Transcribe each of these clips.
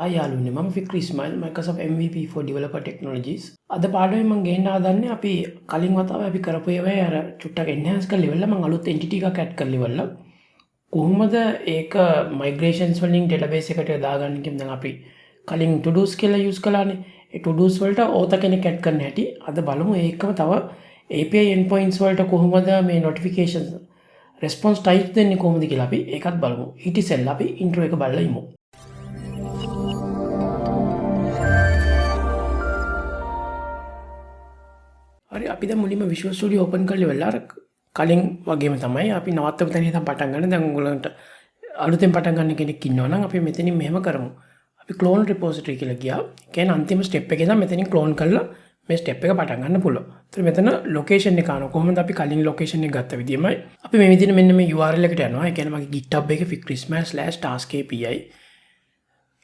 යාළුවනේ මම ෆික්‍රි Ismail Microsoft MVP for Developer Technologies. අද පාඩමේ මම ගේන්න හදන්නේ අපි කලින් වතාවේ අපි කරපු ඒවායේ අර චුට්ටක් enhance කරලා ඉවරලා මම අලුත් entity එකක් add කරලා ඉවරලා කොහොමද ඒක migrations වලින් database එකට දාගන්නේ කියන දැන් අපි කලින් to dos කියලා use කළානේ. ඒ to dos වලට author කෙනෙක් add කරන්න හැටි අද බලමු. ඒකම තව API endpoints වලට කොහොමද මේ notifications response type දෙන්නේ කොහොමද කියලා අපි ඒකත් බලමු. ඊට ඉස්සෙල්ලා අපි intro එක බලලා ඉමු. හරි අපි දැන් මුලින්ම Visual Studio open කරලා ඉවරලා අර කලින් වගේම තමයි අපි නවත්තපු තැනින් තමයි පටන් ගන්න. දැන් ඔයගොල්ලන්ට අලුතෙන් පටන් ගන්න කෙනෙක් ඉන්නවා නම් අපි මෙතනින් මෙහෙම කරමු. අපි clone repository කියලා ගියා. කියන්නේ අන්තිම step එකේ ඉඳන් මෙතනින් clone කරලා මේ step එක පටන් ගන්න පුළුවන්. ඒතර මෙතන location එක අරන කොහොමද අපි කලින් location එක ගත්ත විදියමයි. අපි මේ විදිහට මෙන්න මේ URL එකට යනවා. ඒ කියන්නේ මගේ GitHub එකේ fikrisman/task.api.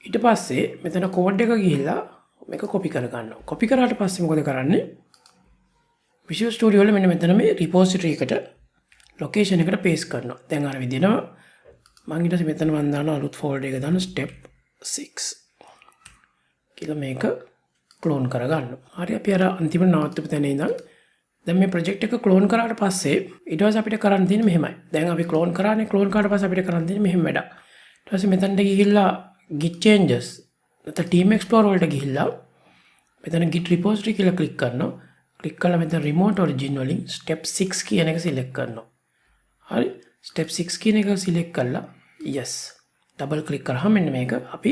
ඊට පස්සේ මෙතන code එක ගිහිල්ලා මේක copy කර ගන්නවා. copy කරාට පස්සේ මොකද කරන්නේ? Visual Studio වල මෙන්න මෙතන මේ repository එකට location එකට paste කරනවා. දැන් අර විදිහටම මම ඊට පස්සේ මෙතන මම දානවා අලුත් folder එක දාන step 6 කියලා මේක clone කරගන්නවා. හරි අපි අර අන්තිම නවත්තපු තැන ඉඳන් දැන් මේ project එක clone කරාට පස්සේ ඊට පස්සේ අපිට කරන්න තියෙන්නේ මෙහෙමයි. දැන් අපි clone කරානේ clone කරාට පස්සේ අපිට කරන්න තියෙන්නේ මෙහෙම වැඩක්. ඊට පස්සේ මෙතනට ගිහිල්ලා git changes නැත්නම් team explorer වලට ගිහිල්ලා මෙතන git repository කියලා click කරනවා. click කරලා මෙතන remote origin වලින් step 6 කියන එක select කරනවා. හරි step 6 කියන එක select කරලා yes double click කරාම මෙන්න මේක අපි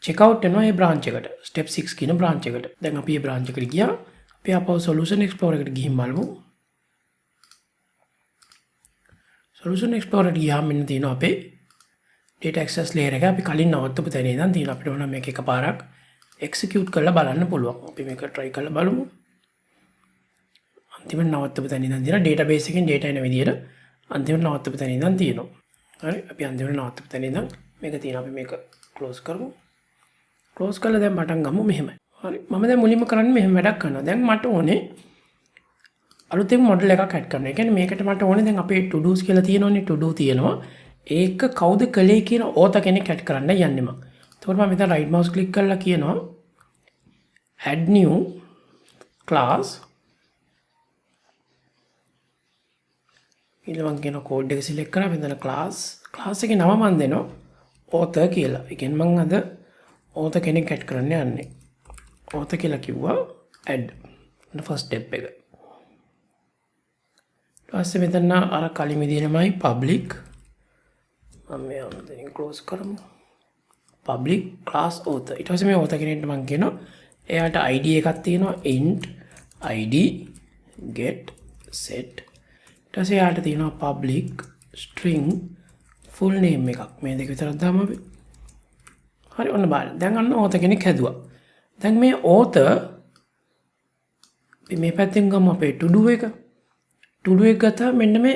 check out වෙනවා මේ branch එකට step 6 කියන branch එකට. දැන් අපි මේ branch එකට ගියා. අපි ආපහු solution explorer එකට ගිහින් බලමු. solution explorer එකට ගියාම මෙන්න තියෙනවා අපේ data access layer එක. අපි කලින් නවත්තපු තැන ඉඳන් තියෙනවා. අපිට ඕන මේක එකපාරක් execute කරලා බලන්න පුළුවන්. අපි මේක try කරලා බලමු. අන්තිමට නවත්තපු තැන ඉඳන් තියෙන database එකෙන් data එන විදියට අන්තිමට නවත්තපු තැන ඉඳන් තියෙනවා. හරි අපි අන්තිමට නවත්තපු තැන ඉඳන් මේක තියෙනවා. අපි මේක close කරමු. close කරලා දැන් පටන් ගමු මෙහෙමයි. හරි මම දැන් මුලින්ම කරන්නේ මෙහෙම වැඩක් කරනවා. දැන් මට ඕනේ අලුතෙන් model එකක් add කරන්න. ඒ කියන්නේ මේකට මට ඕනේ දැන් අපේ to dos කියලා තියෙනවනේ to do තියෙනවා. ඒක කවුද කළේ කියන author කෙනෙක් add කරන්න යන්නේ මම. එතකොට මම මෙතන right mouse click කරලා කියනවා add new class ඊළඟ කියන කෝඩ් එක සිලෙක්ට් කරලා මෙතන ක්ලාස් එකේ නම මම දෙනවා author කියලා. ඒ කියන්නේ මම අද author කෙනෙක් ඇඩ් කරන්න යන්නේ. author කියලා කිව්වා add first step එක. ඊට පස්සේ මෙතන අර කලින් විදිහමයි public මම මේ අන්තිමට close කරමු. public class author. ඊට පස්සේ මේ author කෙනෙක්ට මම කියනවා එයාට ID එකක් තියෙනවා int id get set ඊට පස්සේ යාට තියෙනවා public string full name එකක්. මේ දෙක විතරක් දාමු අපි. හරි ඔන්න බලන්න. දැන් අන්න author කෙනෙක් හැදුවා. දැන් මේ author මේ පැත්තෙන් ගමු අපේ to do එක. to do එක ගත්තා මෙන්න මේ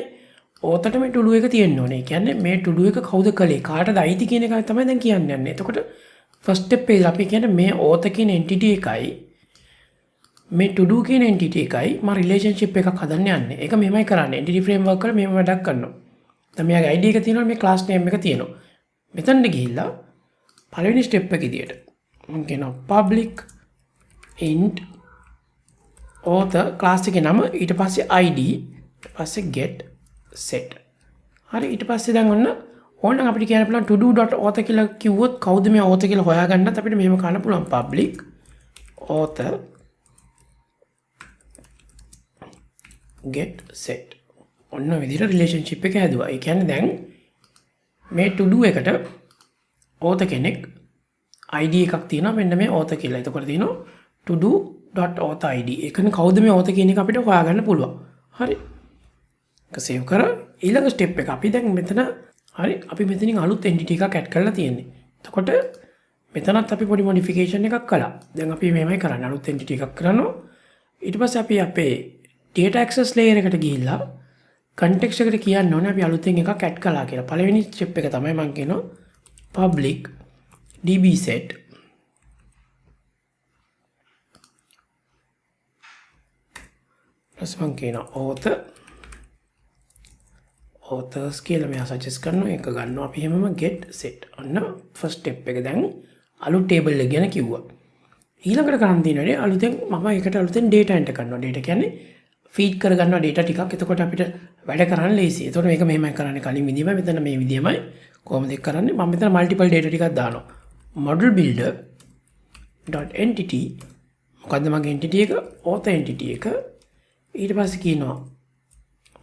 authorට මේ to do එක තියෙන්න ඕනේ. ඒ කියන්නේ මේ to do එක කවුද කළේ? කාටද අයිති කියන එකයි තමයි දැන් කියන්න යන්නේ. එතකොට first step එක අපි කියන්නේ මේ author කියන entity එකයි මේ to do කියන entity එකයි මම relationship එකක් හදන්න යන්නේ. ඒක මෙහෙමයි කරන්නේ. entity framework වල මෙහෙම වැඩක් කරනවා. දැන් මෙයාගේ ID එක තියෙනවා මේ class name එක තියෙනවා. මෙතනට ගිහිල්ලා පළවෙනි step එක විදියට මම කියනවා public int author class එකේ නම ඊට පස්සේ ID ඊට පස්සේ get set. හරි ඊට පස්සේ දැන් ඔන්න ඕනනම් අපිට කියන්න පුළුවන් to do.author කියලා කිව්වොත් කවුද මේ author කියලා හොයාගන්නත් අපිට මෙහෙම කරන්න පුළුවන් public author get set. ඔන්න විදිහට relationship එක හැදුවා. ඒ කියන්නේ දැන් මේ to do එකට author කෙනෙක් ID එකක් තියෙනවා මෙන්න මේ author කියලා. එතකොට තියෙනවා to do.author ID. ඒකනේ කවුද මේ author කියන එක අපිට හොයාගන්න පුළුවන්. හරි. ඒක save කරා. ඊළඟ step එක අපි දැන් මෙතන හරි අපි මෙතනින් අලුත් entity එකක් add කරලා තියෙන්නේ. එතකොට මෙතනත් අපි පොඩි modification එකක් කළා. දැන් අපි මෙහෙමයි කරන්නේ. අලුත් entity එකක් කරනවා. ඊට පස්සේ අපි අපේ data access layer එකට ගිහිල්ලා context එකට කියන්න ඕනේ අපි අලුතෙන් එකක් add කළා කියලා. පළවෙනි step එක තමයි මම කියනවා public db set ඊට මම කියනවා authors කියලා මෙයා suggest කරනවා. ඒක ගන්නවා අපි හැමම get set. අන්න first step එක දැන් අලුත් ටේබල් එක ගැන කිව්වා. ඊළඟට කරන්න තියෙන්නේ අලුතෙන් මම ඒකට අලුතෙන් data enter කරනවා. data කියන්නේ feed කරගන්නවා data ටිකක්. එතකොට අපිට වැඩ කරන්න ලේසියි. එතකොට මේක මෙහෙමයි කරන්නේ කලින් විදිහමයි මෙතන මේ විදිහමයි කොහොමද ඒක කරන්නේ? මම මෙතන multiple data ටිකක් දානවා. model builder .entity මොකද්ද මගේ entity එක? author entity එක. ඊට පස්සේ කියනවා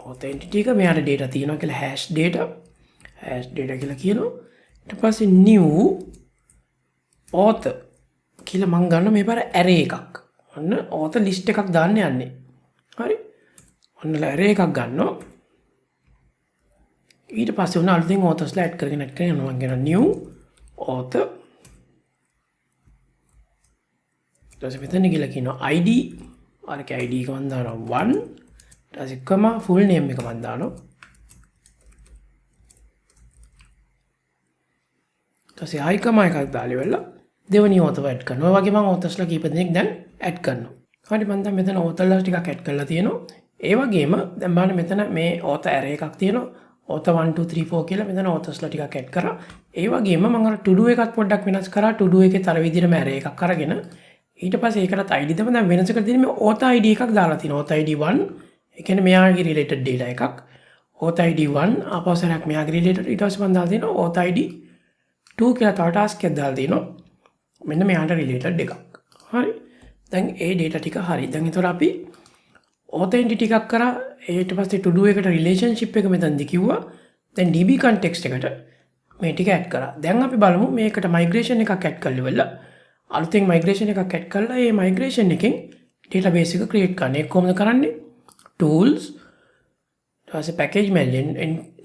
author entity එක මෙයාට data තියෙනවා කියලා hash data කියලා කියනවා. ඊට පස්සේ new author කියලා මම ගන්න මේ පාර array එකක්. ඔන්න author list එකක් දාන්න යන්නේ. හරි. ඔන්න array එකක් ගන්නවා. ඊට පස්සේ උන අලුතෙන් authors ලා add කරගෙන යනවා. මම කියන new author ඊට පස්සේ මෙතන ගිහලා කියනවා id අරක id එක මම දානවා 1 ඊට පස්සේ comma full name එක මම දානවා. ඊට පස්සේ i comma එකක් දාලා ඉවරලා දෙවෙනි author add කරනවා. ඔය වගේ මම authors ලා කීප දෙනෙක් දැන් add කරනවා. හරි මම දැන් මෙතන author ලා ටිකක් add කරලා තියෙනවා. ඒ වගේම දැන් බලන්න මෙතන මේ author array එකක් තියෙනවා. author 1 2 3 4 කියලා මෙතන authors ලා ටිකක් add කරා. ඒ වගේම මම අර to do එකත් පොඩ්ඩක් වෙනස් කරා. to do එකේ තර විදිහටම array එකක් අරගෙන ඊට පස්සේ ඒකටත් id තමයි දැන් වෙනස කරලා තියෙන්නේ මේ author id එකක් දාලා තියෙනවා. author id 1 ඒ කියන්නේ මෙයාගේ related data එකක්. author id 1 ආපස්සරක් මෙයාගේ related ඊට පස්සේ මම දාලා තියෙනවා author id 2 කියලා තව task එකක් දාලා තියෙනවා. මෙන්න මෙයාට related එකක්. හරි. දැන් ඒ data ටික හරි. දැන් ඒතර අපි author entity එකක් කරා. ඊට පස්සේ to do එකට relationship එක මෙතනදී කිව්වා. දැන් db context එකට මේ ටික add කරා. දැන් අපි බලමු මේකට migration එකක් add කරලා ඉවරලා අලුතෙන් migration එකක් add කරලා මේ migration එකෙන් database එක create කරන්න. ඒක කොහොමද කරන්නේ? tools ඊට පස්සේ package manager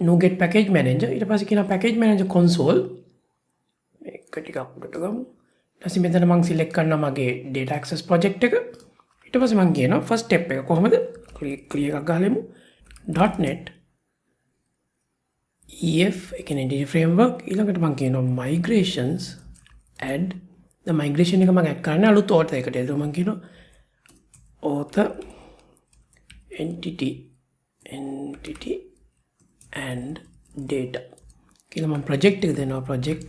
NuGet package manager ඊට පස්සේ කියනවා package manager console මේක ටිකක් උඩට ගමු. ඊට පස්සේ මෙතන මම select කරනවා මගේ data access project එක. ඊට පස්සේ මම කියනවා first step එක කොහොමද? clear එකක් ගහලෙමු. .net ef ඒ කියන්නේ entity framework ඊළඟට මම කියනවා migrations add the migration එක මම add කරන්නේ අලුත් author එකට. ඒක මම කියනවා author entity and data කියලා මම project එක දෙනවා. project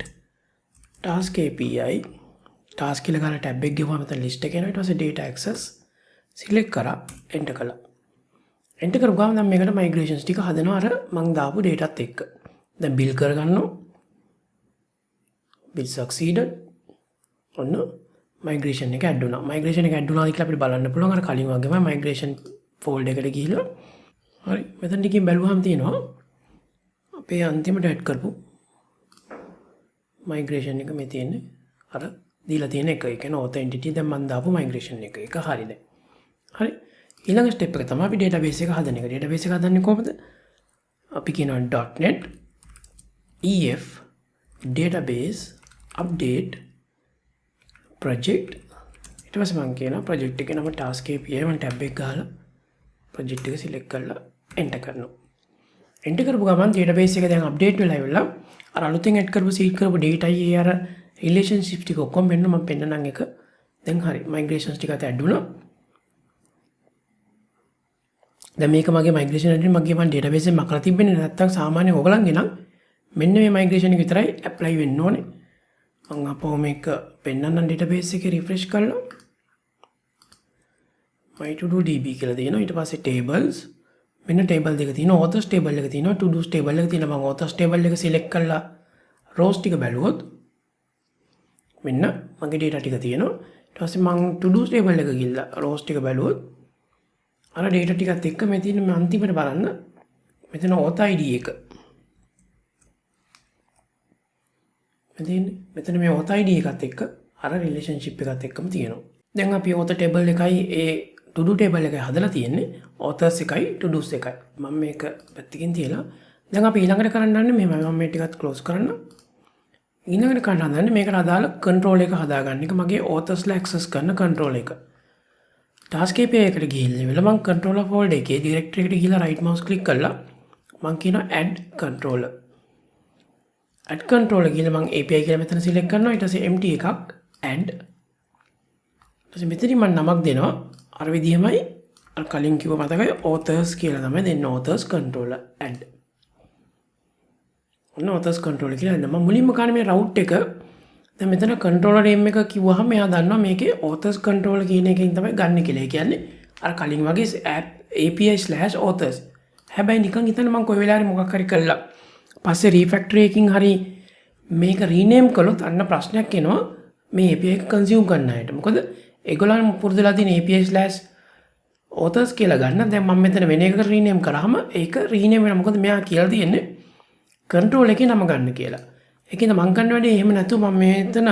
task API task කියලා ගාලා tab එක ගිහුවම මෙතන list එක එනවා. ඊට පස්සේ data access select කරා enter කළා. enter කරපු ගමන් දැන් මේකට migrations ටික හදනවා අර මම දාපු dataත් එක්ක. දැන් build කරගන්නවා. build succeeded. ඔන්න migration එක add වුණා. migration එක add වුණාද කියලා අපිට බලන්න පුළුවන්. අර කලින් වගේම migration folder එකට ගිහිල්ලා හරි මෙතන ටිකකින් බැලුවාම තියෙනවා අපේ අන්තිමට add කරපු migration එක මේ තියෙන්නේ අර දීලා තියෙන එක. ඒ කියන්නේ author entity දැන් මම දාපු migration එක. ඒක හරිද? හරි. ඊළඟ step එක තමයි අපි database එක හදන එක. database එක හදන්නේ කොහොමද? අපි කියනවා .net ef database update project ඊට පස්සේ මම කියනවා project එකේ නම task API මම tab එක ගහලා project එක select කරලා enter කරනවා. enter කරපු ගමන් database එක දැන් update වෙලා ඉවරලා අර අලුතෙන් add කරපු seed කරපු data ඒ අර relationship ටික ඔක්කොම මෙන්න මම පෙන්නනම් එක දැන් හරි migrations ටිකත් add වුණා. දැන් මේක මගේ migration එකෙන් මගේ මම database එකෙන් මකලා තිබෙන්නේ නැත්තම් සාමාන්‍ය ඕගලන්ගේ නම් මෙන්න මේ migration එක විතරයි apply වෙන්න ඕනේ. මම අපෝ මේක පෙන්නන්න database එකේ refresh කරලා my to do db කියලා දෙනවා. ඊට පස්සේ tables මෙන්න table දෙක තියෙනවා. authors table එක තියෙනවා. to do's table එක තියෙනවා. මම authors table එක select කරලා rows ටික බැලුවොත් මෙන්න මගේ data ටික තියෙනවා. ඊට පස්සේ මම to do's table එක ගිහලා rows ටික බැලුවොත් අර data ටිකත් එක්ක මේ තියෙන මේ අන්තිමට බලන්න මෙතන author id එක මෙතන මේ author id එකත් එක්ක අර relationship එකත් එක්කම තියෙනවා. දැන් අපි author table එකයි ඒ to do table එකයි හදලා තියෙන්නේ authors එකයි to do's එකයි. මම මේක පැත්තකින් තියලා දැන් අපි ඊළඟට කරන්න යන්නේ මෙහෙමයි. මම මේ ටිකත් close කරන්න. ඊළඟට කරන්න හදන්නේ මේකට අදාළ control එක හදාගන්න එක. මගේ authors ලා access කරන control එක. task API එකට ගිහිල්ලා මම controller folder එකේ directory එකට ගිහිල්ලා right mouse click කරලා මම කියනවා add controller. add controller ගිහිල්ලා මම API කියලා මෙතන select කරනවා. ඊට පස්සේ empty එකක් add. ඊට පස්සේ මෙතනින් මම නමක් දෙනවා. අර විදිහමයි අර කලින් කිව්ව මතකයි authors කියලා තමයි දෙන්නේ. authors controller add. ඔන්න authors controller කියලා එන්න. මම මුලින්ම ගන්න මේ route එක දැන් මෙතන controller name එක කිව්වහම එයා දන්නවා මේකේ authors controller කියන එකෙන් තමයි ගන්න කියලා. ඒ කියන්නේ අර කලින් වගේ API/authors. හැබැයි නිකන් හිතන්න මම කොයි වෙලාවරි මොකක් හරි කළා. පස්සේ refactor එකකින් හරි මේක rename කළොත් අන්න ප්‍රශ්නයක් එනවා මේ API එක consume කරන්න අයට. මොකද ඒගොල්ලන් පුරුදුලා තියෙන API/authors කියලා ගන්න. දැන් මම මෙතන වෙන එකකට rename කරාම ඒක rename වෙනවා. මොකද මෙයා කියලා තියෙන්නේ control එකේ නම ගන්න කියලා. ඒකෙන්ද මං කරන වැඩේ එහෙම නැතුව මම මෙතන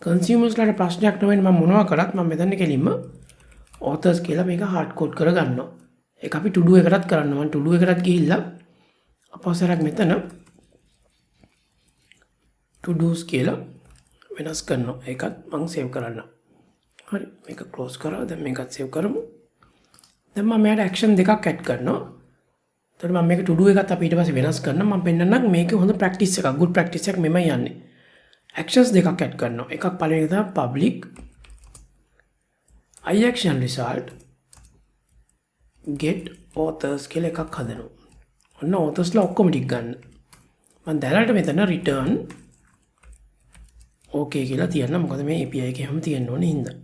කන්සියුමර්ස්ලාට ප්‍රශ්නයක් නොවෙන්න මම මොනවා කරත් මම මෙතන කෙලින්ම authors කියලා මේක hard code කරගන්නවා. ඒක අපි to do එකටත් කරන්න. මම to do එකටත් ගිහිල්ලා අපවසරක් මෙතන to do's කියලා වෙනස් කරනවා. ඒකත් මම save කරන්න. හරි මේක close කරා. දැන් මේකත් save කරමු. දැන් මම මෙයාට action දෙකක් add කරනවා. එතකොට මම මේක to do එකත් අපි ඊට පස්සේ වෙනස් කරනවා. මම පෙන්නන්නම් මේකේ හොඳ practice එකක්, good practice එකක් මෙමය යන්නේ. actions දෙකක් add කරනවා. එකක් පළවෙනි එක තමයි public iaction result get authors කියලා එකක් හදනවා. ඔන්න authors ලා ඔක්කොම ටික ගන්න. මම දැනට මෙතන return okay කියලා තියන්න. මොකද මේ API එකේ හැම තියෙන්න ඕනේ හින්දා.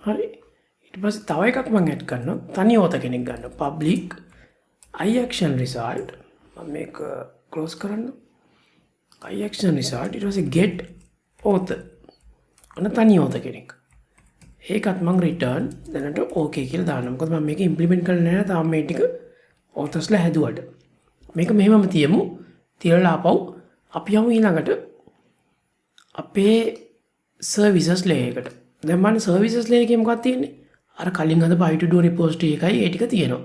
හරි. ඊට පස්සේ තව එකක් මම add කරනවා. තනි author කෙනෙක් ගන්න. public iaction result මම මේක close කරන්න. iaction result ඊට පස්සේ get author ඔන්න තනි author කෙනෙක්. ඒකත් මම return දැනට okay කියලා දාන්න. මොකද මම මේක implement කරලා නැහැ තාම මේ ටික authors-ලා හැදුවට. මේක මෙහෙමම තියමු. තියලා ආපහු අපි යමු ඊළඟට අපේ services layer එකට. දැන් මම services layer එකේ මොකක්ද තියෙන්නේ? අර කලින් හදපු i2do repository එකයි ඒ ටික තියෙනවා.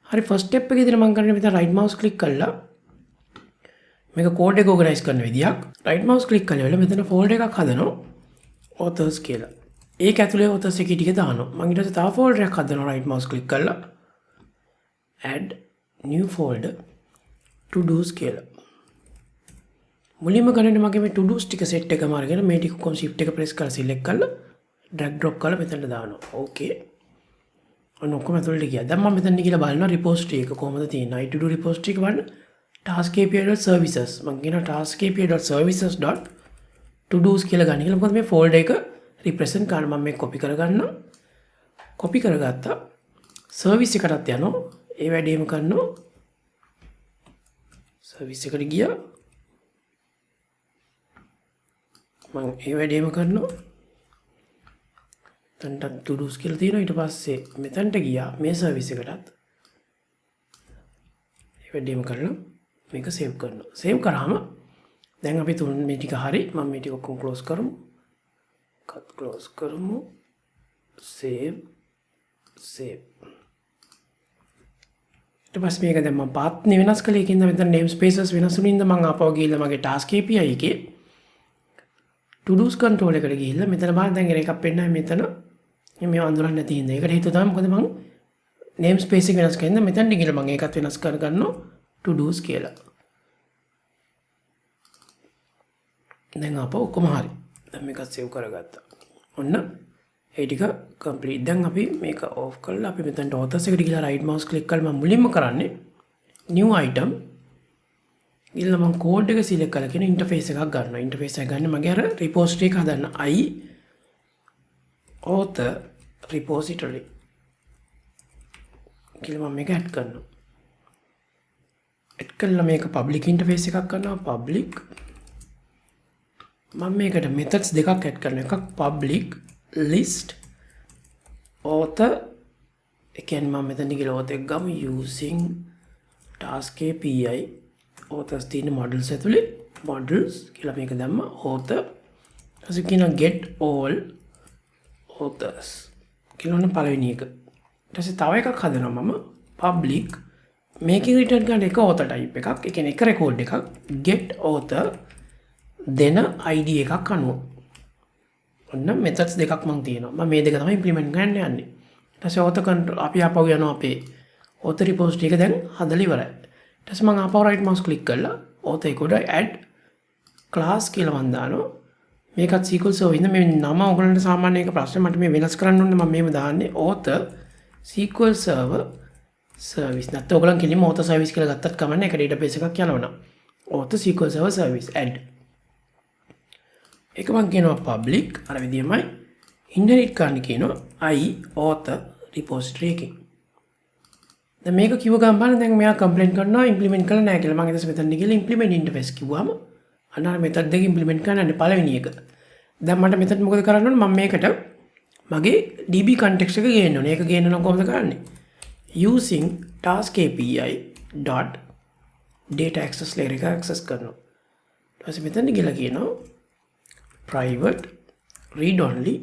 හරි ෆස්ට් ස්ටෙප් එකේ ඉතින් මම කරන්නේ මෙතන right mouse click කරලා මේක කෝඩ් එක organize කරන විදියක් right mouse click කරලා මෙතන folder එකක් හදනවා authors කියලා. ඒක ඇතුලේ authors එකේ ටික දානවා. මම ඊට පස්සේ තව folder එකක් හදනවා right mouse click කරලා add new folder to do's කියලා. මුලින්ම කරන්නේ මගේ මේ to do's ටික set එකම අරගෙන මේ ටික කොම් shift එක press කරලා select කරලා drag drop කරලා මෙතනට දානවා. okay ඔන්න ඔක්කොම ඇතුළට ගියා. දැන් මම මෙතන ගිහලා බලනවා repository එක කොහොමද තියෙන්නේ. i2do repository එක බලන්න task api.services මම කියනවා task api.services.todos කියලා ගන්න කියලා. මොකද මේ folder එක represent කරන මම මේක copy කරගන්නවා. copy කරගත්තා. service එකටත් යනවා. ඒ වැඩේම කරනවා. service එකට ගියා. මම ඒ වැඩේම කරනවා. තන්ට තුඩුස් කියලා තියෙනවා. ඊට පස්සේ මෙතනට ගියා මේ සර්විස් එකටත් ඒ වැඩේම කරලා මේක සේව් කරනවා. සේව් කරාම දැන් අපි තුන් මේ ටික හරි මම මේ ටික ඔක්කොම ක්ලෝස් කරමු. ක්ලෝස් කරමු. සේව් ඊට පස්සේ මේක දැන් මම පාත් වෙනස් කළේ ඒකින්ද මෙතන name spaces වෙනස් වුණින්ද මම ආපහු ගිහිල්ලා මගේ task API එකේ to do's control එකට ගිහිල්ලා මෙතන බලන්න දැන් එකක් පෙන්නයි මෙතන මේ අඳුරන්නේ නැති හින්දා. ඒකට හේතුව තමයි මොකද මම name space එක වෙනස් කරන මෙතනට ගිහලා මම ඒකත් වෙනස් කරගන්නවා to do's කියලා. දැන් අපෝ ඔක්කොම හරි. දැන් මේක සේව් කරගත්තා. ඔන්න ඒ ටික complete. දැන් අපි මේක off කරලා අපි මෙතනට authors එකට ගිහලා right mouse click කරලා මම මුලින්ම කරන්නේ new item ඊළඟ මම කෝඩ් එක සිලෙක්ට් කරලා කියන ඉන්ටර්ෆේස් එකක් ගන්නවා. ඉන්ටර්ෆේස් එක ගන්න මගේ අර repository එක හදන්න i author repository කියලා මම මේක ඇඩ් කරනවා. ඇඩ් කළා මේක public interface එකක් කරනවා. public මම මේකට methods දෙකක් ඇඩ් කරනවා. එකක් public list author ඒ කියන්නේ මම මෙතන කියලා author එක ගමු using task API authors තියෙන models ඇතුලේ models කියලා මේක දැම්ම author ඊට කියන get all authors කියලා ඔන්න පළවෙනි එක. ඊට පස්සේ තව එකක් හදනවා මම public මේකෙන් return කරන එක author type එකක්. ඒ කියන්නේ එක record එකක් get author දෙන ID එකක් අනුව. ඔන්න methods දෙකක් මම තියෙනවා. මම මේ දෙක තමයි implement කරන්න යන්නේ. ඊට පස්සේ author control අපි ආපහු යනවා අපේ author repository එක දැන් හදලා ඉවරයි. ඊට පස්සේ මම ආපහු right mouse click කරලා author එකට add class කියලා මම දානවා. මේකත් SQL server ඉන්න මේ නම ඔයගලන්ට සාමාන්‍ය එක ප්‍රශ්න මට මේ වෙනස් කරන්න ඕනේ. මම මේව දාන්නේ author SQL server service. නැත්නම් ඔයගලන් කෙලින්ම author service කියලා ගත්තත් කමන්නේ. ඒක database එකක් යනවනම් author SQL server service add එක මං කියනවා public අර විදිහමයි inherit කරන්න කියනවා I author repository එකෙන්. දැන් මේක කිව්ව ගමන් බලන්න දැන් මෙයා කම්ප්ලේන්ට් කරනවා ඉම්ප්ලිමන්ට් කරලා නැහැ කියලා. මම ඊට පස්සේ මෙතන ගිහලා ඉම්ප්ලිමන්ට් ඉන්ටර්ෆේස් කිව්වම අන්න අර මෙතඩ් දෙක ඉම්ප්ලිමන්ට් කරන්න පළවෙනි එක. දැන් මට මෙතන මොකද කරන්න ඕනේ? මම මේකට මගේ DB context එක ගේන්න ඕනේ. ඒක ගේන්න නම් කොහොමද කරන්නේ? using task API dot data access layer එක access කරනවා. ඊට පස්සේ මෙතන ගිහලා කියනවා private read only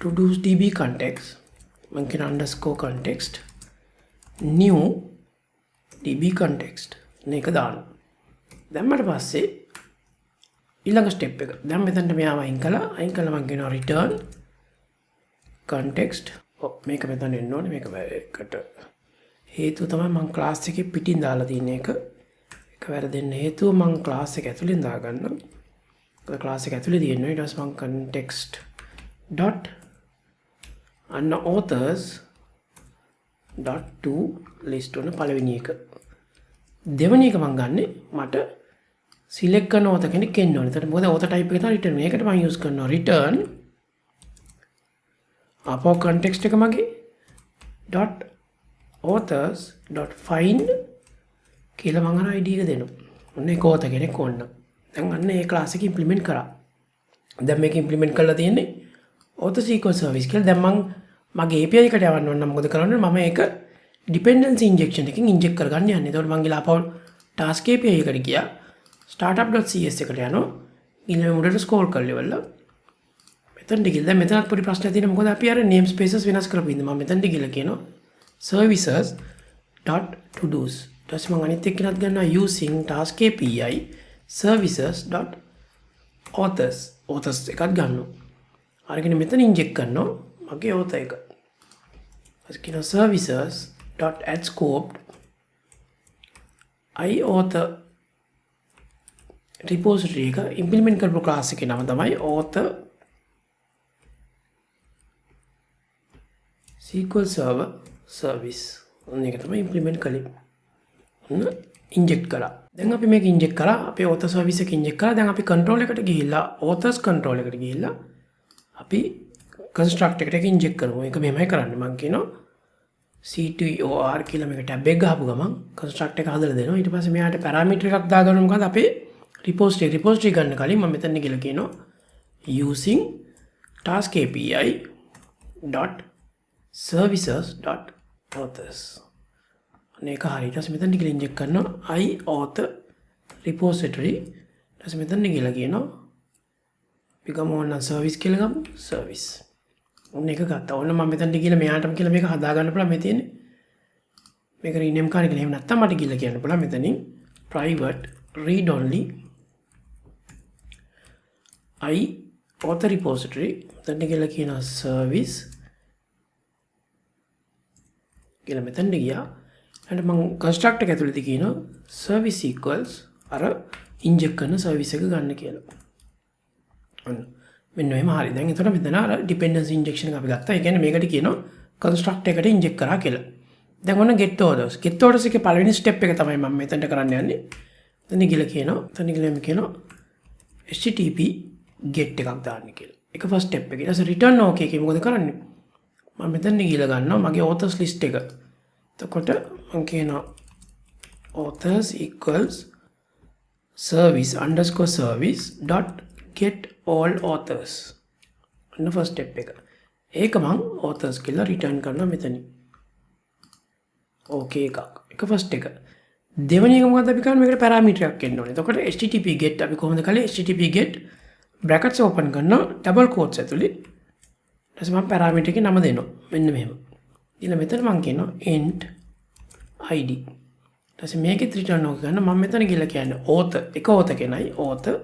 to do DB context මම කියන underscore context new DB context මේක දාන්න. දැම්මට පස්සේ ඊළඟ ස්ටෙප් එක. දැන් මෙතනට මෙයාව අයින් කළා මම කියනවා return context. මේක මෙතන එන්න ඕනේ. මේක එකට හේතුව තමයි මම ක්ලාස් එකේ පිටින් දාලා තියෙන එක. ඒක වැරදෙන්න හේතුව මම ක්ලාස් එක ඇතුලෙන් දාගන්නම්. ඒක ක්ලාස් එක ඇතුලේ තියෙනවා. ඊට පස්සේ මම context dot අන්න authors dot to list වන පළවෙනි එක. දෙවෙනි එක මම ගන්නෙ මට select කරන author කෙනෙක් එන්න ඕනේ. එතකොට මොකද author type එක තමයි return. මේකට මම use කරනවා return අපෝ context එක මගේ dot authors dot find කියලා මම අර ID එක දෙනවා. ඔන්න ඒක author කෙනෙක් ඕන. දැන් අන්න ඒ class එක implement කරා. දැන් මේක implement කරලා තියෙන්නේ author SQL service කියලා. දැන් මම මගේ API එකට යවන්න ඕන නම් මොකද කරන්නේ? මම ඒක dependency injection එකකින් inject කරගන්න යන්නේ. එතකොට මම ගිහලා අපෝ task API එකට ගියා. startup.cs එකට යනවා. ඊළඟ මුඩට scroll කරලා ඉවරලා මෙතනට ගිහලා දැන් මෙතනත් පොඩි ප්‍රශ්නයක් තියෙනවා. මොකද අපි අර name spaces වෙනස් කරපු ඉඳන් මම මෙතනට ගිහලා කියනවා services.todos. ඊට පස්සේ මම අනිත් එක්කනත් ගන්නවා using task API services.authors. authors එකත් ගන්නවා. අරගෙන මෙතන inject කරනවා මගේ author එක. ඊට කියනවා services.add scope I author repository එක implement කරපු class එකේ නම තමයි author SQL Server Service. ඔන්න ඒක තමයි implement කළේ. ඔන්න inject කරා. දැන් අපි මේක inject කරා. අපේ author service එක inject කරා. දැන් අපි control එකට ගිහිල්ලා authors control එකට ගිහිල්ලා අපි construct එකට inject කරමු. ඒක මෙහෙමයි කරන්නේ. මම කියනවා C2OR කියලා මේක tab එක ගහපු ගමන් construct එක හදලා දෙනවා. ඊට පස්සේ මෙයාට parameter එකක් දාගන්න මොකද අපේ repository ගන්න කලින් මම මෙතන ගිහලා කියනවා using task API dot services dot authors. මේක හරියට ඊට පස්සේ මෙතන ගිහලා inject කරනවා I author repository. ඊට පස්සේ මෙතන ගිහලා කියනවා අපි ගමු ඕන service කියලා ගමු service. ඔන්න එක ගත්තා. ඔන්න මම මෙතනට ගිහලා මෙයාටම කියලා මේක හදා ගන්න පුළුවන් මේ තියෙන්නේ. මේක rename කරන්න කියලා එහෙම නැත්තම් මට ගිහලා කියන්න පුළුවන් මෙතනින් private read only I author repository. මෙතනට ගිහලා කියනවා service කියලා මෙතනට ගියා. ඊට මම construct එක ඇතුළේදී කියනවා service equals අර inject කරන service එක ගන්න කියලා. ඔන්න මෙන්න එහෙම හරි. දැන් එතකොට මෙතන අර dependency injection එක අපි ගත්තා. ඒ කියන්නේ මේකට කියනවා construct එකට inject කරා කියලා. දැන් ඔන්න get orders. get orders එකේ පළවෙනි step එක තමයි මම මෙතනට කරන්න යන්නේ. එතන ගිහලා කියනවා http get එකක් දාන්න කියලා. ඒක first step එක. ඊට පස්සේ return okay එකේ මොකද කරන්නේ? මම මෙතන ගිහලා ගන්නවා මගේ authors list එක. එතකොට මම කියනවා authors equals service underscore service dot get all authors. ඔන්න first step එක. ඒක මම authors කියලා return කරනවා මෙතනින්. okay එකක්. ඒක first එක. දෙවෙනි එක මොකද්ද අපි කරන්නේ? මේකට parameter එකක් එන්න ඕනේ. එතකොට http get අපි කොහොමද කළේ? http get brackets open කරනවා double quotes ඇතුලේ. ඊට පස්සේ මම parameter එකේ නම දෙනවා. මෙන්න මෙහෙම. ඊළඟ මෙතන මම කියනවා int id. ඊට පස්සේ මේකෙත් return ඕක ගන්න. මම මෙතන ගිහලා කියන්නේ author එක author කෙනයි author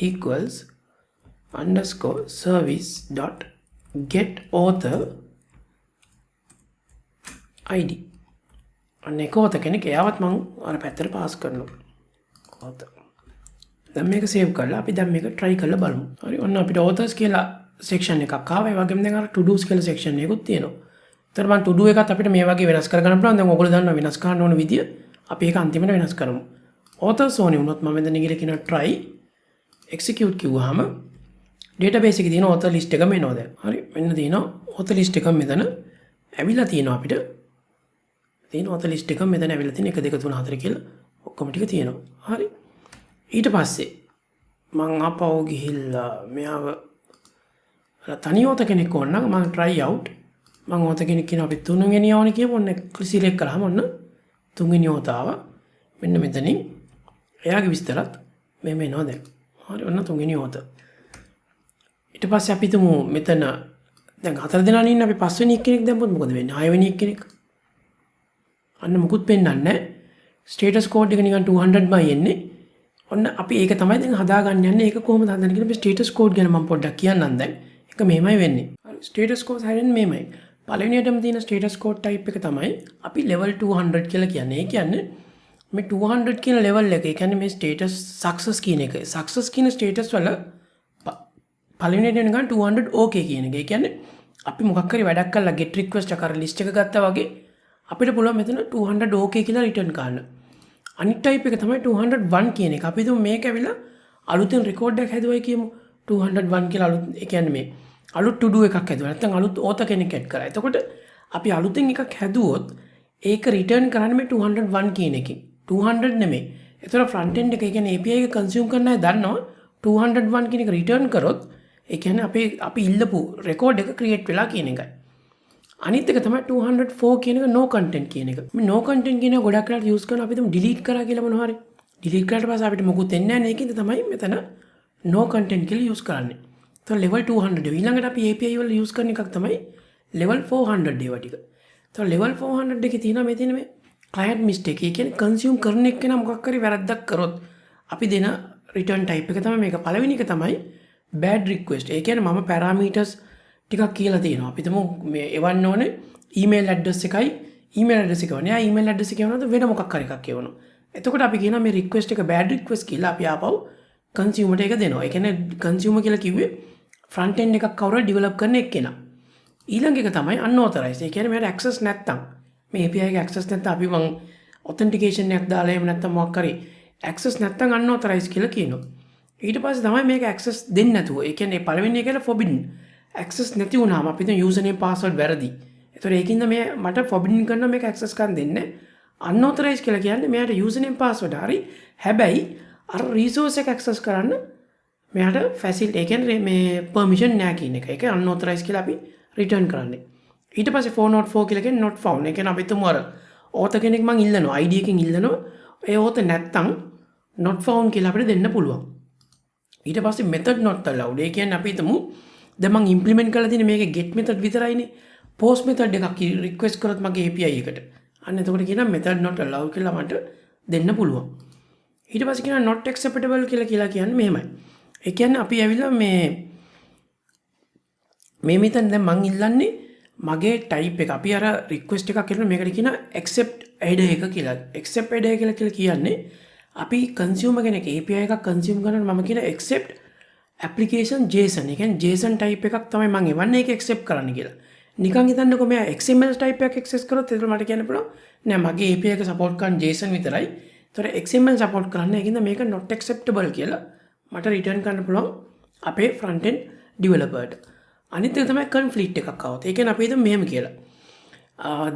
equals underscore service dot get author id. අන්න එක author කෙනෙක් එයාවත් මම අර පැත්තට පාස් කරනවා. author. දැන් මේක save කරලා අපි දැන් මේක try කරලා බලමු. හරි ඔන්න අපිට authors කියලා section එකක් ආවා. ඒ වගේම දැන් අර to dos කියලා section එකකුත් තියෙනවා. ඒතර මම to do එකත් අපිට මේ වගේ වෙනස් කරගන්න පුළුවන්. දැන් ඔයගොල්ලෝ දන්නවා වෙනස් කරන්න ඕන විදිය. අපි ඒක අන්තිමට වෙනස් කරමු. authors ඕනේ වුණොත් මම මෙතන ගිහලා කියනවා try execute කිව්වහම database එකේ තියෙන author list එකම එනවා දැන්. හරි මෙන්න තියෙනවා author list එකම මෙතන ඇවිල්ලා තියෙනවා අපිට. තියෙන author list එකම මෙතන ඇවිල්ලා තියෙන 1 2 3 4 කියලා ඔක්කොම ටික තියෙනවා. හරි. ඊට පස්සේ මං ආපහු ගිහිල්ලා මෙයාව තනි author කෙනෙක් ඕන නම් මං try out මං author කෙනෙක් කියනවා අපි තුන්වෙනි යවන්නේ කියමු. ඔන්න select කරාම ඔන්න තුන්වෙනි author ආවා. මෙන්න මෙතනින් එයාගේ විස්තරත් මෙහෙම එනවා දැන්. හරි ඔන්න තුන්වෙනි author. ඊට පස්සේ අපි තුමු මෙතන දැන් 4 දෙනා ඉන්න අපි 5 වෙනි කෙනෙක් දැම්මොත් මොකද වෙන්නේ? 6 වෙනි කෙනෙක්. අන්න මුකුත් පෙන්වන්නේ නැහැ. ස්ටේටස් කෝඩ් එක නිකන් 200යි එන්නේ. ඔන්න අපි ඒක තමයි දැන් හදාගන්න යන්නේ. ඒක කොහොමද හදන්නේ කියලා මේ ස්ටේටස් කෝඩ් ගැන මම පොඩ්ඩක් කියන්නම් දැන්. ඒක මෙහෙමයි වෙන්නේ. හරි ස්ටේටස් කෝඩ් හැදෙන්නේ මෙහෙමයි. පළවෙනියටම තියෙන ස්ටේටස් කෝඩ් ටයිප් එක තමයි අපි level 200 කියලා කියන්නේ. ඒ කියන්නේ මේ 200 කියන level එක. ඒ කියන්නේ මේ ස්ටේටස් success කියන එක. success කියන ස්ටේටස් වල පළවෙනියට නිකන් 200 okay කියන එක. ඒ කියන්නේ අපි මොකක් හරි වැඩක් කරලා get request එක අර list එක ගත්තා වගේ අපිට පුළුවන් මෙතන 200 okay කියලා return කරන්න. අනිත් type එක තමයි 201 කියන එක. අපි දුම් මේක ඇවිල්ලා අලුතෙන් record එකක් හැදුවයි කියමු. 201 කියලා අලුත් ඒ කියන්නේ මේ අලුත් to do එකක් හැදුවා. නැත්නම් අලුත් author කෙනෙක් add කරා. එතකොට අපි අලුතෙන් එකක් හැදුවොත් ඒක return කරන්නේ මේ 201 කියන එකකින්. 200 නෙමෙයි. ඒතර front end එක කියන්නේ API එක consume කරන අය දන්නවා 201 කියන එක return කරොත් ඒ කියන්නේ අපි ඉල්ලපු record එක create වෙලා කියන එකයි. අනිත් එක තමයි 204 කියන එක no content කියන එක. මේ no content කියන එක ගොඩක් වෙලාවට use කරන අපි තුමු delete කරා කියලා මොනවා හරි. delete කරාට පස්සේ අපිට මොකුත් එන්නේ නැහැ නේ. ඒකින්ද තමයි මෙතන no content කියලා use කරන්නේ. તો level 200 ඊළඟට අපි API වල use කරන එකක් තමයි level 400 ඒවා ටික. તો level 400 එකේ තියෙනවා මේ තියෙන මේ client mistake. ඒ කියන්නේ consume කරන එක්කෙනා මොකක් හරි වැරද්දක් කරොත් අපි දෙන return type එක තමයි මේක. පළවෙනි එක තමයි bad request. ඒ කියන්නේ මම parameters ටිකක් කියලා තියෙනවා. අපි තමු මේ එවන්න ඕනේ email address එකයි email address එක වනේ. email address එක කියනවාද වෙන මොකක් හරි එකක් කියවනවා. එතකොට අපි කියනවා මේ request එක bad request කියලා අපි ආපහු consumer ට ඒක දෙනවා. ඒ කියන්නේ consumer කියලා කිව්වේ front end එකක් කවුරුහරි develop කරන එක්කෙනා. ඊළඟ එක තමයි unauthorized. ඒ කියන්නේ මෙයාට access නැත්තම් මේ API එක access නැත්තම් අපි මං authentication එකක් දාලා එහෙම නැත්තම් මොකක් හරි access නැත්තම් unauthorized කියලා කියනවා. ඊට පස්සේ තමයි මේක access දෙන්නේ නැතුව. ඒ කියන්නේ පළවෙනි එකට forbidden. access නැති වුණාම අපි දැන් username password වැරදි. ඒතකොට ඒකින්ද මේ මට forbidden කරන මේක access කරන්න දෙන්නේ. unauthorized කියලා කියන්නේ මෙයාට username password හරි. හැබැයි අර resource එක access කරන්න මෙයාට facility ඒ කියන්නේ මේ permission නැහැ කියන එක. ඒක unauthorized කියලා අපි return කරන්නේ. ඊට පස්සේ 404 කියලා කියන්නේ not found. ඒ කියන්නේ අපි තුමු අර author කෙනෙක් මං ඉල්ලනවා ID එකකින් ඉල්ලනවා. ඒ author නැත්තම් not found කියලා අපිට දෙන්න පුළුවන්. ඊට පස්සේ method not allowed. ඒ කියන්නේ අපි හිතමු දැන් මම implement කරලා තියෙන මේකේ get method විතරයිනේ. post method එකක් request කරොත් මගේ API එකට. අන්න එතකොට කියනවා method not allowed කියලා මට දෙන්න පුළුවන්. ඊට පස්සේ කියනවා not acceptable කියලා කියන්නේ මෙහෙමයි. ඒ කියන්නේ අපි ඇවිල්ලා මේ මෙතන දැන් මං ඉල්ලන්නේ මගේ type එක. අපි අර request එකක් කරනවා මේකට කියනවා accept header එක කියලා. accept header කියලා කියන්නේ අපි consumer කෙනෙක් API එකක් consume කරනකොට මම කියන accept application JSON. ඒ කියන්නේ JSON type එකක් තමයි මම එවන්නේ ඒක accept කරන්න කියලා. නිකන් හිතන්නකෝ මෙයා XML type එකක් access කරොත් ඒක මට කියන්න පුළුවන් නෑ මගේ API එක support කරන JSON විතරයි. ඒතර XML support කරන්න ඒකින්ද මේක not acceptable කියලා මට return කරන්න පුළුවන් අපේ front end developer ට. අනිත් එක තමයි conflict එකක් આવත්. ඒ කියන්නේ අපි හිතමු මෙහෙම කියලා.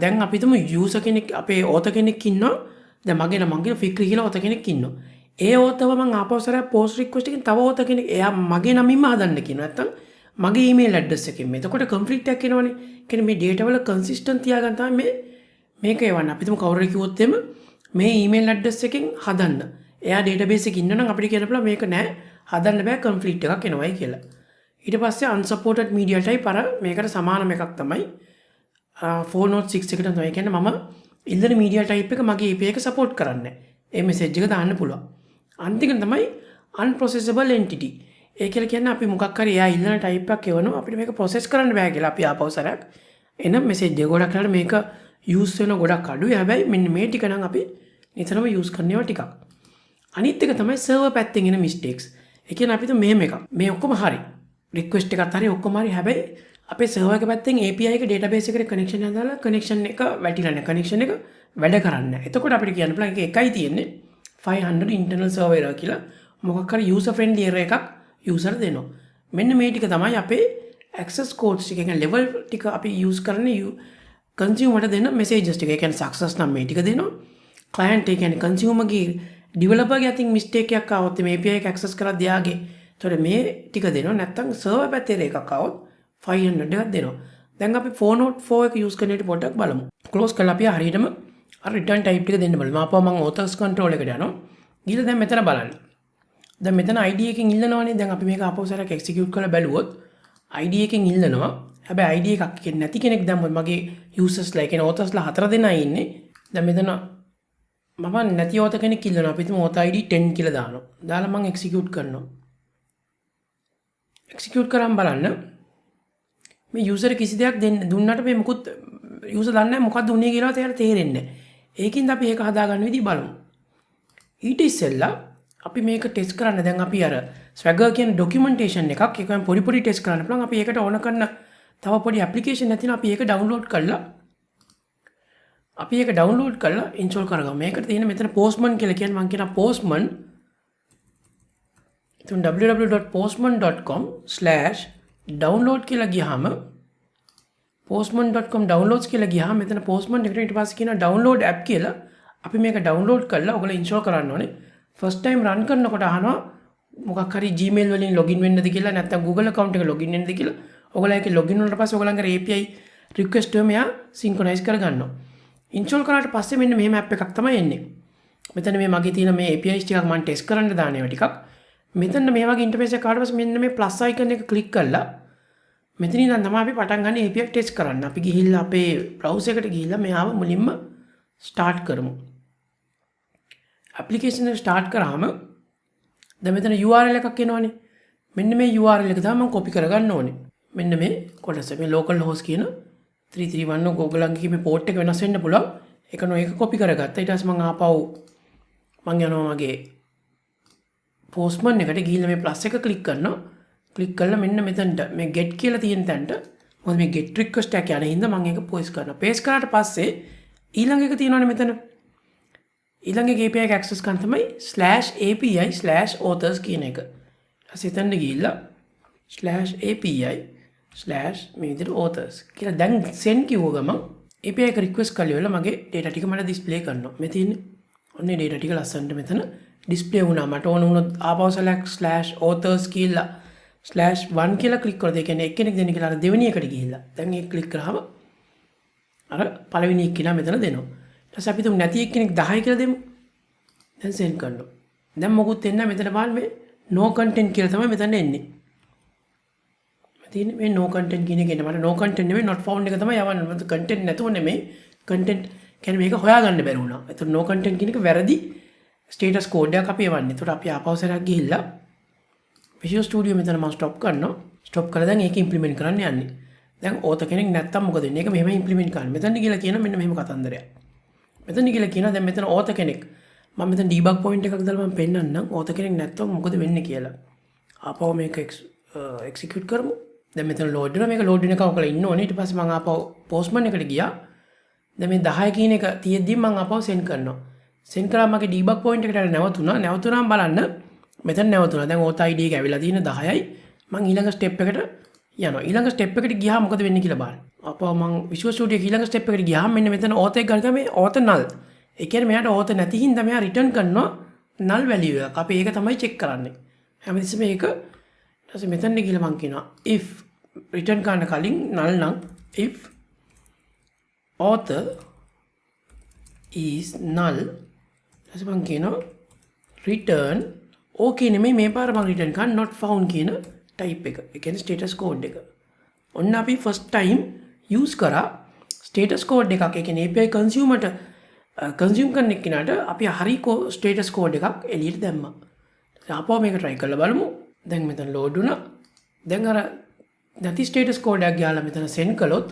දැන් අපි හිතමු user කෙනෙක් අපේ author කෙනෙක් ඉන්නවා. දැන් මගේ නම කියන ෆික්‍රි කියලා author කෙනෙක් ඉන්නවා. ඒ authorව මම ආපහු සරයක් post request එකකින් තව author කෙනෙක් එයා මගේ නමින්ම හදන්න කියනවා. නැත්තම් මගේ email address එකකින්. එතකොට conflict එකක් එනවනේ. කියන්නේ මේ data වල consistent තියාගන්න තමයි මේක එවන්න. අපි හිතමු කවුරු කිව්වොත් එimhe මේ email address එකකින් හදන්න. එයා database එකේ ඉන්නනම් අපිට කියන්න පුළුවන් මේක නෑ හදන්න බෑ conflict එකක් එනවයි කියලා. ඊට පස්සේ unsupported media type අර මේකට සමානම එකක් තමයි 406 එකට තමයි. කියන්නේ මම ඉල්ලන media type එක මගේ API එක support කරන්නේ නැහැ. ඒ message එක දාන්න පුළුවන්. අන්තිම තමයි unprocessable entity. ඒ කියලා කියන්නේ අපි මොකක් හරි එයා ඉල්ලන type එකක් එවනවා අපිට මේක process කරන්න බෑ කියලා අපි ආපහු සරයක් එන message එක ගොඩක් කරලා මේක use වෙන ගොඩක් අඩුයි. හැබැයි මෙන්න මේ ටික නම් අපි නිතරම use කරනවා ටිකක්. අනිත් එක තමයි server පැත්තෙන් එන mistakes. ඒ කියන්නේ අපි මෙහෙම එකක්. මේ ඔක්කොම හරි. request එකත් හරි ඔක්කොම හරි. හැබැයි අපේ server එක පැත්තෙන් API එක database එකට connection හදාලා connection එක වැටිලා නැහැ. connection එක වැඩ කරන්නේ නැහැ. එතකොට අපිට කියන්න පුළුවන් ඒක එකයි තියෙන්නේ 500 ඉන්ටර්නල් සර්වර් error කියලා මොකක් හරි user friendly error එකක් user දෙනවා. මෙන්න මේ ටික තමයි අපේ access codes ටික. කියන්නේ level ටික අපි use කරන consumer ට දෙන messages ටික. ඒ කියන්නේ success නම් මේ ටික දෙනවා. client ඒ කියන්නේ consumer ගේ developer ගේ අතින් mistake එකක් ආවොත් මේ API එක access කරද්දී යාගේ. ඒතකොට මේ ටික දෙනවා. නැත්නම් server පැත්තේ එකක් ආවොත් 500 එකක් දෙනවා. දැන් අපි 404 එක use කරන විදිහ පොඩ්ඩක් බලමු. close කරලා අපි හරියටම return type එක දෙන්න බලමු. ආපහු මම authors control එකට යනවා. ගිහලා දැන් මෙතන බලන්න. දැන් මෙතන ID එකකින් ඉල්ලනවානේ. දැන් අපි මේක ආපහු සරක් execute කරලා බැලුවොත් ID එකකින් ඉල්ලනවා. හැබැයි ID එකක් නැති කෙනෙක් දැම්මොත් මගේ users ලා කියන්නේ authors ලා 4 දෙනා ඉන්නේ. දැන් මෙතන මම නැති author කෙනෙක් ඉල්ලනවා. අපි හිතමු author ID 10 කියලා දානවා. දාලා මම execute කරනවා. execute කරාම බලන්න මේ user කිසි දෙයක් දුන්නට මේ මොකුත් user දන්නේ නැහැ මොකක්ද උනේ කියලා එයාට තේරෙන්නේ නැහැ. ඒකින්ද අපි ඒක හදාගන්න විදිහ බලමු. ඊට ඉස්සෙල්ලා අපි මේක ටෙස්ට් කරන්න දැන් අපි අර Swagger කියන ડોකියුමන්ටේෂන් එකක් ඒකෙන් පොඩි පොඩි ටෙස්ට් කරන්න පුළුවන්. අපි ඒකට ඕන කරන තව පොඩි ඇප්ලිකේෂන් නැතිනම් අපි ඒක ඩවුන්ලෝඩ් කරලා ඉන්ස්ටෝල් කරගමු. මේකට තියෙන මෙතන postman කියලා කියන්නේ මම කියන postman එතන www.postman.com/download කියලා ගියාම postman.com downloads කියලා ගියාම මෙතන postman එකට ඊට පස්සේ කියන download app කියලා අපි මේක download කරලා ඔයගොල්ලෝ install කරන්න ඕනේ. first time run කරනකොට අහනවා මොකක් හරි Gmail වලින් login වෙන්නද කියලා නැත්නම් Google account එක login වෙන්නද කියලා. ඔයගොල්ලෝ ඒකේ login වුණාට පස්සේ ඔයගොල්ලන්ගේ API request එක මෙයා synchronize කරගන්නවා. install කරාට පස්සේ මෙන්න මෙහෙම app එකක් තමයි එන්නේ. මෙතන මේ මගේ තියෙන මේ APIs ටිකක් මම test කරන්න දාන ඒවා ටිකක්. මෙතන මේ වගේ interface එකක් ආවට පස්සේ මෙන්න මේ plus icon එක click කරලා මෙතන ඉඳන් තමයි අපි පටන් ගන්න API ටෙස්ට් කරන්න. අපි ගිහිල්ලා අපේ browser එකට ගිහිල්ලා මෙයාව මුලින්ම start කරමු. application එක start කරාම දැන් මෙතන URL එකක් එනවනේ. මෙන්න මේ URL එක තමයි මම copy කරගන්න ඕනේ. මෙන්න මේ කොටස මේ localhost කියන 331 Google මේ port එක වෙනස් වෙන්න පුළුවන්. ඒක නෝ ඒක copy කරගත්තා. ඊට පස්සේ මම ආපහු මම යනවා මගේ postman එකට ගිහිල්ලා මේ plus එක click කරනවා. ක්ලික් කරලා මෙන්න මෙතනට මේ get කියලා තියෙන තැනට මොකද මේ get request එක යන හින්දා මම ඒක paste කරනවා. paste කරාට පස්සේ ඊළඟ එක තියෙනවනේ මෙතන. ඊළඟ API එක access කරන්න තමයි /API/authors කියන එක. ඊට එතනට ගිහිල්ලා /API/ මේ විදිහට authors කියලා දැන් send කිව්ව ගමන් API එක request කරලා ඉවරලා මගේ data ටික මට display කරනවා. මේ තියෙන්නේ ඔන්නේ data ටික ලස්සනට මෙතන display වුණා. මට ඕන වුණොත් ආපහු /authors කියලා /1 කියලා ක්ලික් කරලා ඒ කියන්නේ එක්කෙනෙක් දෙන්න කියලා අර දෙවෙනි එකට ගිහිල්ලා දැන් ඒක ක්ලික් කරාම අර පළවෙනි එක්කිනා මෙතන දෙනවා. ඊට පස්සේ අපි තුන් නැති එක්කෙනෙක් 10 කියලා දෙමු. දැන් send කරනවා. දැන් මොකුත් එන්නේ නැහැ. මෙතන බලන්න මේ no content කියලා තමයි මෙතන එන්නේ. මෙතන මේ no content කියන එක එන්නේ. මට no content නෙමෙයි not found එක තමයි යවන්නේ. මට content නැතුව නෙමෙයි content කියන්නේ මේක හොයාගන්න බැරි වුණා. ඒතර no content කියන එක වැරදි status code එකක් අපි එවන්නේ. ඒතර අපි ආපහු සරක් ගිහිල්ලා Visual Studio මෙතන මම stop කරනවා. stop කරලා දැන් ඒක implement කරන්න යන්නේ. දැන් author කෙනෙක් නැත්තම් මොකද වෙන්නේ? ඒක මෙහෙම implement කරන්න. මෙතන ගිහලා කියන මෙන්න මෙහෙම කතන්දරයක්. මෙතන ගිහලා කියනවා දැන් මෙතන author කෙනෙක් මම මෙතන debug point එකක් දාලා මම පෙන්නන්නම් author කෙනෙක් නැත්තම් මොකද වෙන්නේ කියලා. ආපහු මේක execute කරමු. දැන් මෙතන load වෙනවා. මේක load වෙන එක ඔයගොල්ලෝ ඉන්න ඕනේ. ඊට පස්සේ මම ආපහු postman එකට ගියා. දැන් මේ 10 කියන එක තියෙද්දි මම ආපහු send කරනවා. send කරා මගේ debug point එකට නැවතුණා. නැවතුණාම බලන්න මෙතන නැවතුණා. දැන් author ID එක ඇවිල්ලා තියෙන 10යි. මම ඊළඟ step එකට යනවා. ඊළඟ step එකට ගියාම මොකද වෙන්නේ කියලා බලන්න. අපව මම Visual Studio ඊළඟ step එකට ගියාම මෙන්න මෙතන author එක ගන්න මේ author null. ඒ කියන්නේ මෙයාට author නැති හින්දා මෙයා return කරනවා null value එකක්. අපි ඒක තමයි check කරන්නේ. හැමතිස්සෙම මේක ඊට පස්සේ මෙතන ගිහලා මම කියනවා if return කරන්න කලින් null නම් if author is null ඊට පස්සේ මම කියනවා return okay නෙමෙයි මේ පාර මම return කරන්නේ not found කියන type එක. ඒ කියන්නේ status code එක. ඔන්න අපි first time use කරා status code එකක්. ඒ කියන්නේ API consumer ට consume කරන කෙනාට අපි හරි status code එකක් එළියට දැම්මා. ආපහු මේක try කරලා බලමු. දැන් මෙතන load වුණා. දැන් අර නැති status code එකක් ගියාලා මෙතන send කළොත්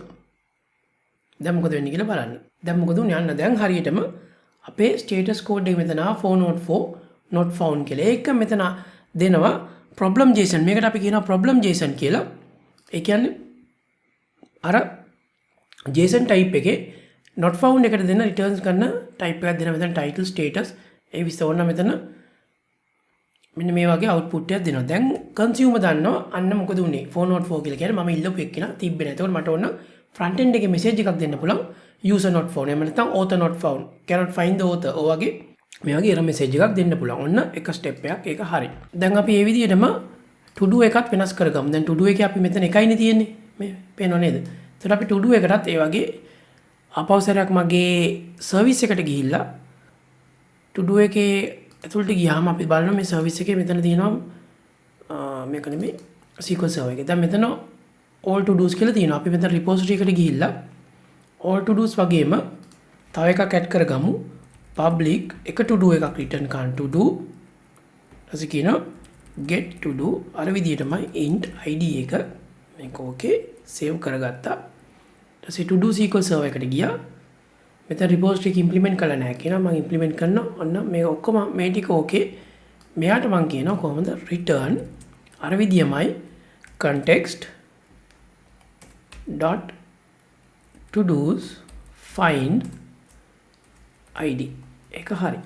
දැන් මොකද වෙන්නේ කියලා බලන්න. දැන් මොකද උනේ? යන්න දැන් හරියටම අපේ status code එක මෙතන 404 not found කියලා. ඒක මෙතන දෙනවා problem json. මේකට අපි කියනවා problem json කියලා. ඒ කියන්නේ අර json type එකේ not found එකට දෙන returns කරන type එකක් දෙන මෙතන title status ඒ විස්තර ඕන මෙතන මෙන්න මේ වගේ අවුට්පුට් එකක් දෙනවා. දැන් කන්සියුමර් දන්නවා අන්න මොකද උනේ. 404 කියලා කියන්නේ මම ඉල්ලපු එක්කිනා තිබ්බේ නැහැ. ඒතකොට මට ඕන front end එකේ message එකක් දෙන්න පුළුවන් user not found. එහෙම නැත්නම් author not found. cannot find the author. ඔය වගේ මේ වගේ error message එකක් දෙන්න පුළුවන්. ඔන්න එක step එකක් ඒක හරි. දැන් අපි මේ විදිහටම to do එකත් වෙනස් කරගමු. දැන් to do එකේ අපි මෙතන එකයිනේ තියෙන්නේ. මේ පේනව නේද? එතකොට අපි to do එකටත් ඒ වගේ අපවසරයක් මගේ සර්විස් එකට ගිහිල්ලා to do එකේ ඇතුළට ගියාම අපි බලනවා මේ සර්විස් එකේ මෙතන තියෙනවා මේක නෙමෙයි SQL server එකේ. දැන් මෙතන all to dos කියලා තියෙනවා. අපි මෙතන repository එකට ගිහිල්ලා all to dos වගේම තව එකක් add කරගමු. public එක to do එකක් return කරන to do ඊට කියනවා get to do අර විදිහටමයි int id එක මේක okay save කරගත්තා. ඊට පස්සේ to do SQL server එකට ගියා. මෙතන repository එක implement කරලා නැහැ කියනවා. මම implement කරනවා. ඔන්න මේක ඔක්කොම මේ ටික okay. මෙයාට මම කියනවා කොහොමද return අර විදියමයි context dot to do's find id එක හරි.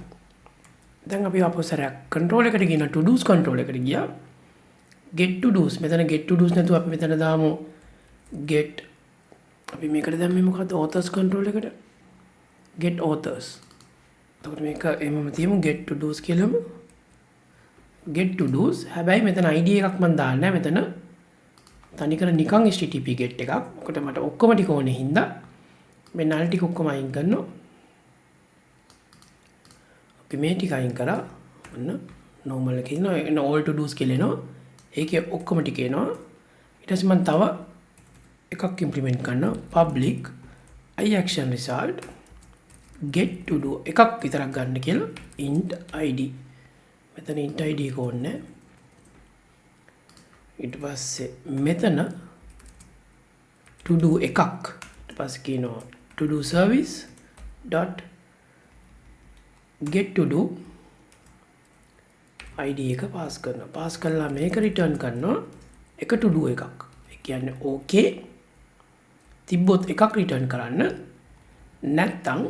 දැන් අපි අපොසරයක් control එකට ගිහින් to do's control එකට ගියා. get to do's මෙතන get to do's නැතුව අපි මෙතන දාමු get අපි මේකට දැම්මේ මොකද්ද authors control එකට get authors. එතකොට මේක එමම තියමු get to do's කියලාම get to do's. හැබැයි මෙතන id එකක් මම දාන්නේ නැහැ. මෙතන තනිකර නිකන් http get එකක්. මොකට මට ඔක්කොම ටික ඕනේ හින්දා මේ null ටික ඔක්කොම අයින් කරනවා. අපි මේ ටික අයින් කරා. ඔන්න normal එකේ ඉන්නවා. එන all to do's කියලා එනවා. ඒකේ ඔක්කොම ටික එනවා. ඊට පස්සේ මම තව එකක් implement කරනවා. public i action result get to do එකක් විතරක් ගන්න කියලා int id. මෙතන int id එක ඕනේ. ඊට පස්සේ මෙතන to do එකක්. ඊට පස්සේ කියනවා to do service dot get to do id එක පාස් කරනවා. පාස් කළා මේක return කරනවා එක to do එකක්. ඒ කියන්නේ okay තිබ්බොත් එකක් return කරන්න. නැත්තම්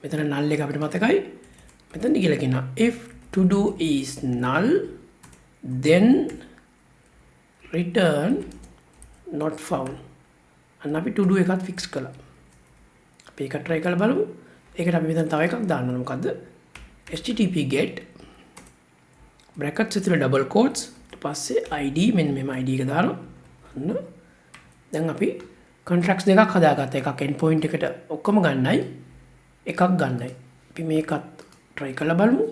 මෙතන null එක අපිට මතකයි. මෙතන කියලා කියනවා if to do is null then return not found. අන්න අපි to do එකත් fix කළා. අපි ඒක try කරලා බලමු. ඒකට අපි මෙතන තව එකක් දාන්න ඕන. මොකද්ද? http get brackets ඇතුලේ double quotes ඊට පස්සේ id මෙන්න මෙම id එක දානවා. අන්න දැන් අපි contracts දෙකක් හදාගත්තා. එකක් endpoint එකට ඔක්කොම ගන්නයි එකක් ගන්නයි. අපි මේකත් try කරලා බලමු.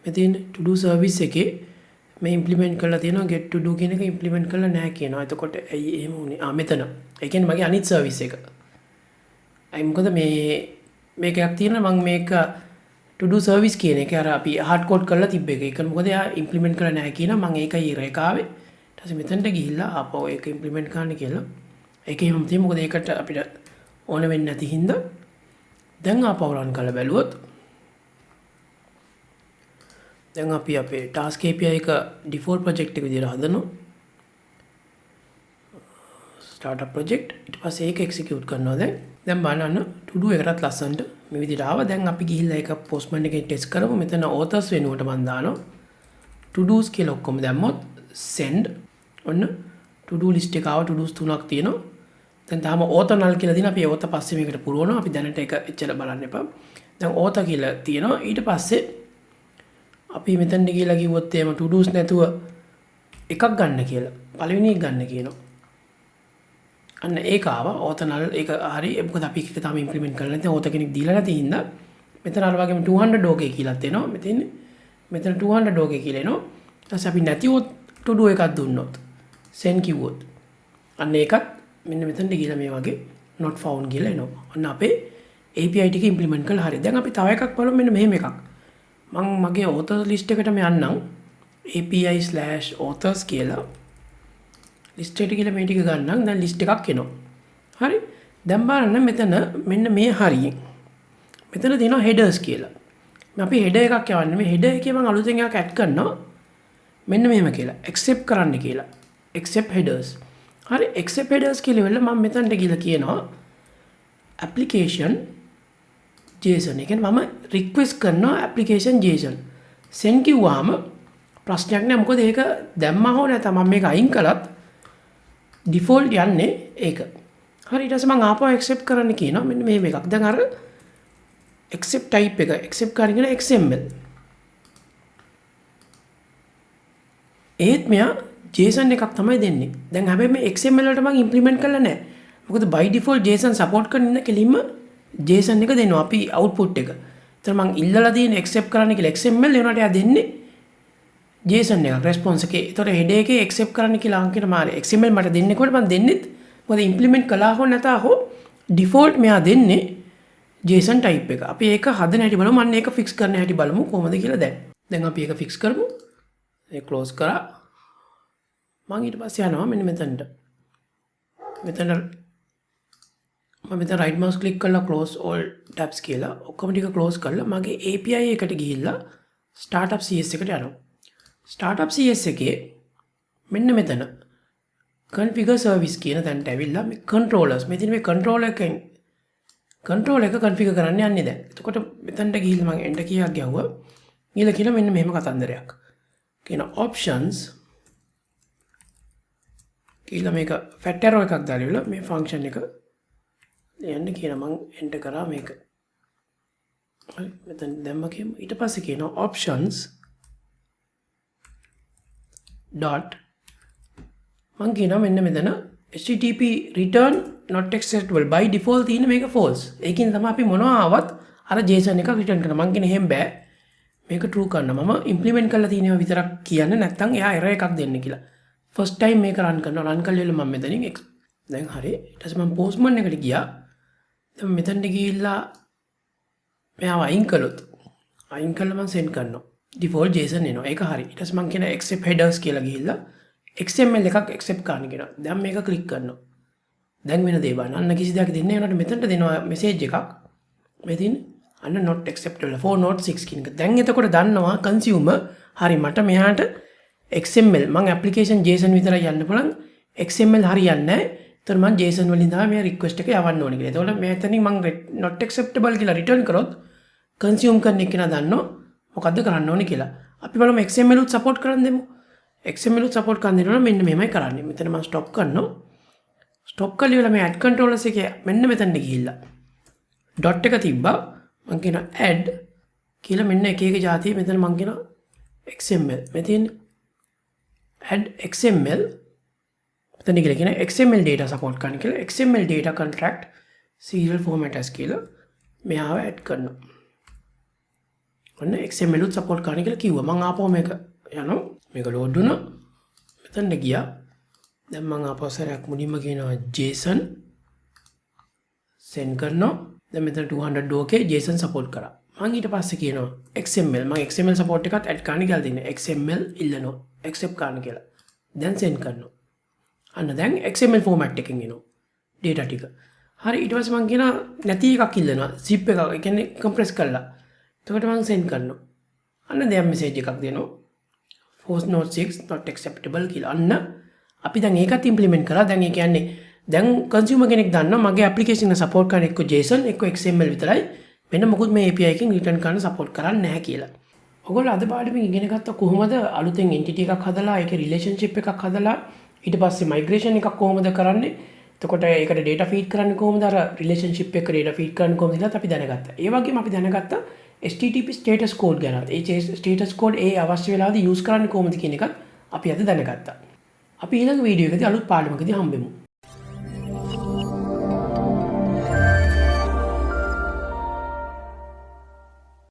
මෙතන to do service එකේ මේ implement කරලා තියෙනවා get to do කියන එක implement කරලා නැහැ කියනවා. එතකොට ඇයි එහෙම වුනේ? මෙතන. ඒ කියන්නේ මගේ අනිත් service එක. අයි මොකද මේක එකක් තියෙනවා මම මේක to do service කියන එක අර අපි hard code කරලා තිබ්බ එක. ඒක මොකද එයා implement කරලා නැහැ කියනවා. මම ඒකයි error එක ආවේ. ඊට පස්සේ මෙතනට ගිහිල්ලා ආපහු ඒක implement කරන්න කියලා. ඒකේ හැම තියෙන්නේ මොකද ඒකට අපිට ඕන වෙන්නේ නැති හින්දා දැන් ආපහු run කරලා බැලුවොත් දැන් අපි අපේ task API එක default project එක විදිහට හදනවා. startup project ඊට පස්සේ ඒක execute කරනවා. දැන් බලන්න to do එකටත් ලස්සනට මේ විදිහට ආවා. දැන් අපි ගිහිල්ලා ඒක postman එකෙන් test කරමු. මෙතන authors වෙනුවට මම දානවා to do's කියලා ඔක්කොම දැම්මොත් send ඔන්න to do list එක ආව. to do's තුනක් තියෙනවා. දැන් තාම author null කියලා දින අපි author පස්සේ මේකට පුරවනවා. අපි දැනට ඒක එච්චර බලන්න එපා. දැන් author කියලා තියෙනවා. ඊට පස්සේ අපි මෙතනට ගිහලා කිව්වොත් එහෙම to do's නැතුව එකක් ගන්න කියලා. පළවෙනි එක ගන්න කියනවා. අන්න ඒක ආවා author null ඒක හරි. මොකද අපි ඒක තාම implement කරලා නැත්නම් author කෙනෙක් දීලා නැති හින්දා මෙතන අර වගේම 200 okay කියලාත් එනවා. මෙතන 200 okay කියලා එනවා. ඊට පස්සේ අපි නැතිව to do එකක් දුන්නොත් send කිව්වොත් අන්න ඒකත් මෙන්න මෙතනට ගිහලා මේ වගේ not found කියලා එනවා. අන්න අපේ API ටික implement කරලා හරි. දැන් අපි තව එකක් බලමු. මෙන්න මෙහෙම එකක්. මම මගේ authors list එකටම යන්නම්. API/authors කියලා list එකට ගිහලා මේ ටික ගන්නම්. දැන් list එකක් එනවා. හරි. දැන් බලන්න මෙතන මෙන්න මේ හරියෙන් මෙතන තියෙනවා headers කියලා. අපි header එකක් යවන්නේ. මේ header එකේ මම අලුතෙන් එකක් add කරනවා. මෙන්න මෙහෙම කියලා. accept කරන්න කියලා. accept headers. හරි accept headers කියලා වෙල මම මෙතනට ගිහලා කියනවා application JSON. ඒ කියන්නේ මම රික්වෙස්ට් කරනවා ඇප්ලිකේෂන් JSON. send කිව්වහම ප්‍රශ්නයක් නෑ. මොකද ඒක දැම්මා හෝ නැත්නම් මම මේක අයින් කළත් ඩිෆෝල්ට් යන්නේ ඒක. හරි ඊට පස්සේ මම ආපහු accept කරන්න කියනවා. මෙන්න මේ එකක්. දැන් අර accept type එක accept කරගෙන XML. ඒත් මෙයා JSON එකක් තමයි දෙන්නේ. දැන් හැබැයි මේ XML වලට මම implement කරලා නැහැ. මොකද by default JSON support කරන ඉන්න කෙලින්ම JSON එක දෙනවා අපි output එක. ඒතර මම ඉල්ලලා තියෙන accept කරන්න කියලා XML එනකොට එයා දෙන්නේ JSON එකක් response එකේ. ඒතර header එකේ accept කරන්න කියලා අංකින මාරේ XML මට දෙන්නේ කොට මම දෙන්නෙත් මොකද implement කළා හෝ නැතා හෝ default මෙයා දෙන්නේ JSON type එක. අපි ඒක හදන හැටි බලමු. මම ඒක fix කරන්න හැටි බලමු කොහොමද කියලා දැන්. දැන් අපි ඒක fix කරමු. ඒ close කරා. මම ඊට පස්සේ යනවා මෙන්න මෙතනට. මෙතන මම මෙතන right mouse click කරලා close all tabs කියලා ඔක්කොම ටික close කරලා මගේ API එකට ගිහිල්ලා startup CS එකට යනවා. startup CS එකේ මෙන්න මෙතන configure service කියන තැනට ඇවිල්ලා මේ controllers මෙතන මේ controller එක configure කරන්න යන්නේ දැන්. එතකොට මෙතනට ගිහිල්ලා මම enter කීයක් ගැහුවා. ඊළ කියන මෙන්න මෙහෙම කතන්දරයක්. කියන options කියලා මේක fat arrow එකක් දාලා මේ function එක යන්න කියන මම enter කරා මේක. හරි මෙතන දැම්ම කියමු. ඊට පස්සේ කියනවා options dot මම කියනවා මෙන්න මෙතන http return not acceptable by default තියෙන මේක false. ඒකින් තමයි අපි මොනවා ආවත් අර JSON එක return කරනවා. මම කියන්නේ එහෙම බෑ. මේක true කරන්න. මම implement කරලා තියෙනවා විතරක් කියන්නේ නැත්නම් එයා error එකක් දෙන්න කියලා. first time මේක run කරනවා. run කරලා මම මෙතනින් දැන් හරි. ඊට පස්සේ මම postman එකට ගියා. දැන් මෙතනට ගිහිල්ලා මෙයාව අයින් කළොත් අයින් කළා මම send කරනවා. default JSON එනවා. ඒක හරි. ඊට පස්සේ මම කියන accept headers කියලා ගිහිල්ලා XML එකක් accept කරන්න කියනවා. දැන් මේක click කරනවා. දැන් වෙන දේ බලන්න. අන්න කිසි දෙයක් දෙන්නේ නැහැ. මෙතනට දෙනවා message එකක්. මෙතින් අන්න not acceptable for not 6 කියන එක. දැන් එතකොට දන්නවා consumer හරි මට මෙයාට XML මම application JSON විතරයි යන්න පුළුවන්. XML හරියන්නේ නැහැ. ඒතර මම JSON වලින් තමයි මේ request එක යවන්න ඕනේ කියලා. ඒතකොට මෙතනින් මම not acceptable කියලා return කරොත් consume කරන එක නා දන්නෝ මොකද්ද කරන්න ඕනේ කියලා. අපි බලමු XML උත් support කරන් දෙමු. XML උත් support කරන් දෙනවා මෙන්න මෙහෙමයි කරන්නේ. මෙතන මම stop කරනවා. stop කරලා ඉවර මේ add controllers එකේ මෙන්න මෙතනට ගිහිල්ලා dot එක තිබ්බා. මම කියනවා add කියලා මෙන්න එක එක જાතිය මෙතන මම කියනවා XML. මෙතන add XML මෙතන කියන XML data support කරන්න කියලා XML data contract serial format as කියලා මෙයාව add කරනවා. ඔන්න XML උත් support කරන්න කියලා කිව්වා. මම ආපහු මේක යනවා. මේක load වුණා. මෙතනට ගියා. දැන් මම ආපහු සරයක් මුලින්ම කියනවා JSON send කරනවා. දැන් මෙතන 200 okay JSON support කරා. මම ඊට පස්සේ කියනවා XML මම XML support එකත් add කරන්න කියලා දෙන්නේ. XML ඉල්ලනවා. accept කරන්න කියලා. දැන් send කරනවා. අන්න දැන් XML format එකකින් එනවා. data ටික. හරි ඊට පස්සේ මම කියනවා නැති එකක් ඉල්ලනවා. zip එකක්. ඒ කියන්නේ compress කරලා. එතකොට මම send කරනවා. අන්න දැන් message එකක් දෙනවා. force note 6 not acceptable කියලා. අන්න අපි දැන් ඒකත් implement කරා. දැන් ඒ කියන්නේ දැන් consumer කෙනෙක් දන්නවා මගේ application එක support කරන එක්ක JSON එක්ක XML විතරයි. වෙන මොකුත් මේ API එකකින් return කරන්න support කරන්නේ නැහැ කියලා. ඔයගොල්ලෝ අද පාඩමෙන් ඉගෙන ගත්තා කොහොමද අලුතෙන් entity එකක් හදලා ඒකේ relationship එකක් හදලා ඊට පස්සේ migration එකක් කොහොමද කරන්නේ? එතකොට ඒකට data feed කරන්නේ කොහොමද? අර relationship එක data feed කරන්නේ කොහොමද කියලා අපි දැනගත්තා. ඒ වගේම අපි දැනගත්තා HTTP status code ගැන. ඒ status code ඒ අවශ්‍ය වෙලාවදී use කරන්නේ කොහොමද කියන එකත් අපි අද දැනගත්තා. අපි ඊළඟ වීඩියෝ එකදී අලුත් පාඩමකදී හම්බෙමු.